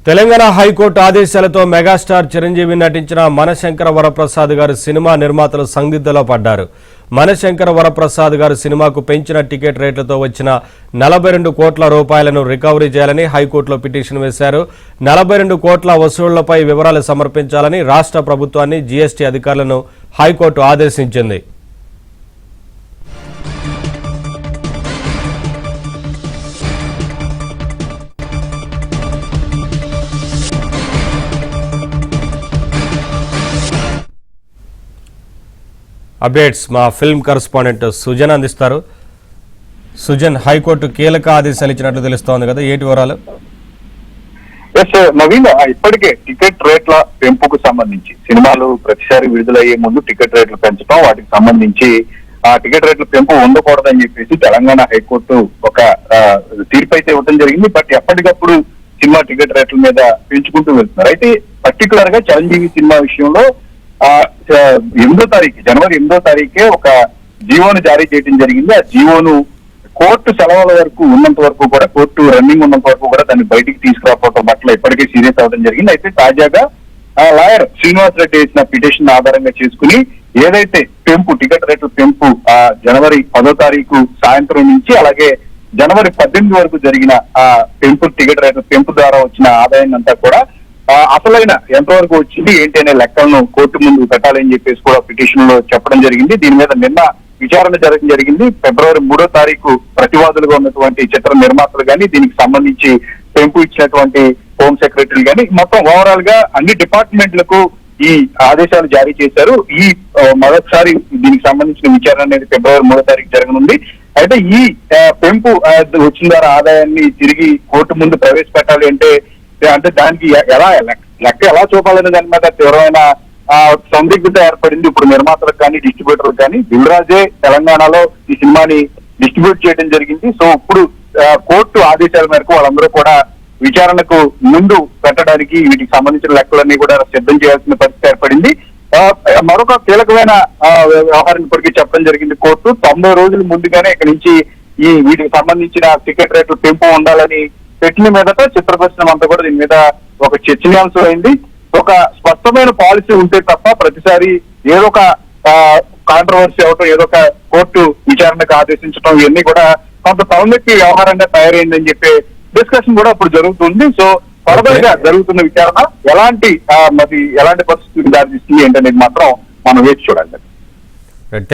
Telangana high court ఆదేశాలతో megastar Chiranjeevi నటించిన మనశంకర వరప్రసాద్ గారి సినిమా నిర్మాతలు సందిగ్ధంలో పడ్డారు. మనశంకర వరప్రసాద్ గారి సినిమాకు పెంచిన టికెట్ రేట్లతో వచ్చిన 42 కోట్ల రూపాయలను రికవరీ చేయాలని హైకోర్టులో పిటిషన్ వేశారు. 42 కోట్ల వసూళ్లపై వివరాలు సమర్పించాలని రాష్ట్ర ప్రభుత్వాన్ని జీఎస్టీ అధికారులను హైకోర్టు ఆదేశించింది. అప్డేట్స్ మా ఫిల్మ్ కరెస్పాండెంట్ సుజన్ అందిస్తారు. సుజన్, హైకోర్టు కీలక ఆదేశాలు ఇచ్చినట్లు తెలుస్తోంది కదా, ఏంటి వివరాలు? నవీన్, ఇప్పటికే టికెట్ రేట్ల పెంపుకు సంబంధించి సినిమాలు ప్రతిసారి విడుదలయ్యే ముందు టికెట్ రేట్లు పెంచడం, వాటికి సంబంధించి ఆ టికెట్ రేట్ల పెంపు ఉండకూడదని చెప్పేసి తెలంగాణ హైకోర్టు ఒక తీర్పు అయితే ఇవ్వడం జరిగింది. బట్ ఎప్పటికప్పుడు సినిమా టికెట్ రేట్ల మీద పెంచుకుంటూ వెళ్తున్నారు. అయితే పర్టికులర్ గా చిరంజీవి సినిమా విషయంలో జనవరి 8వ తారీఖే ఒక జీవోను జారీ చేయడం జరిగింది. ఆ జీవోను కోర్టు సెలవుల వరకు ఉన్నంత వరకు కూడా, కోర్టు రన్నింగ్ ఉన్నంత వరకు కూడా దాన్ని బయటికి తీసుకురాకపోవడం పట్ల ఇప్పటికే సీరియస్ అవడం జరిగింది. అయితే తాజాగా లాయర్ శ్రీనివాస్ రెడ్డి వేసిన పిటిషన్ ఆధారంగా చేసుకుని ఏదైతే పెంపు, టికెట్ రేట్ల పెంపు జనవరి 10వ తారీఖు సాయంత్రం నుంచి అలాగే జనవరి 18 వరకు జరిగిన ఆ పెంపు, టికెట్ రేట్ల పెంపు ద్వారా వచ్చిన ఆదాయాన్ని అంతా కూడా అసలైన ఎంతవరకు వచ్చింది ఏంటి అనే లెక్కలను కోర్టు ముందు పెట్టాలని చెప్పేసి కూడా పిటిషన్ లో చెప్పడం జరిగింది. దీని మీద నిన్న విచారణ జరగడం జరిగింది. ఫిబ్రవరి 3వ తారీఖు ప్రతివాదులుగా ఉన్నటువంటి చిత్ర నిర్మాతలు కానీ, దీనికి సంబంధించి పెంపు ఇచ్చినటువంటి హోమ్ సెక్రటరీ కానీ, మొత్తం ఓవరాల్ గా అన్ని డిపార్ట్మెంట్లకు ఈ ఆదేశాలు జారీ చేశారు. ఈ మొదటిసారి దీనికి సంబంధించిన విచారణ అనేది ఫిబ్రవరి 3వ తారీఖు జరగనుంది. అయితే ఈ పెంపు వచ్చిన ద్వారా ఆదాయాన్ని తిరిగి కోర్టు ముందు ప్రవేశపెట్టాలి అంటే దానికి లెక్క ఎలా చూపాలనే దాని మీద తీవ్రమైన సందిగ్ధత ఏర్పడింది. ఇప్పుడు నిర్మాతలకు కానీ, డిస్ట్రిబ్యూటర్లకు కానీ. దిల్రాజే తెలంగాణలో ఈ సినిమాని డిస్ట్రిబ్యూట్ చేయడం జరిగింది. సో ఇప్పుడు కోర్టు ఆదేశాల మేరకు వాళ్ళందరూ కూడా విచారణకు ముందు పెట్టడానికి వీటికి సంబంధించిన లెక్కలన్నీ కూడా సిద్ధం చేయాల్సిన పరిస్థితి ఏర్పడింది. మరొక కీలకమైన వ్యవహారం ఇప్పటికీ చెప్పడం జరిగింది కోర్టు. 90 రోజుల ముందుగానే ఇక్కడి నుంచి ఈ వీటికి సంబంధించిన టికెట్ రేట్లు పెంపు ఉండాలని పెట్టిన మీదట చిత్ర పరిశ్రమ అంతా కూడా దీని మీద ఒక చర్చనీయాంశం అయింది. ఒక స్పష్టమైన పాలసీ ఉంటే తప్ప ప్రతిసారి ఏదో ఒక కాంట్రవర్సీ అవటం, ఏదో ఒక కోర్టు విచారణకు ఆదేశించడం, ఇవన్నీ కూడా కొంత తలనొప్పి వ్యవహారంగా తయారైందని చెప్పే డిస్కషన్ కూడా ఇప్పుడు జరుగుతుంది. సో ఫర్దర్ గా జరుగుతున్న విచారణ ఎలాంటి పరిస్థితులకు దారితీస్తుంది ఏంటనేది మాత్రం మనం వేచి చూడాలి.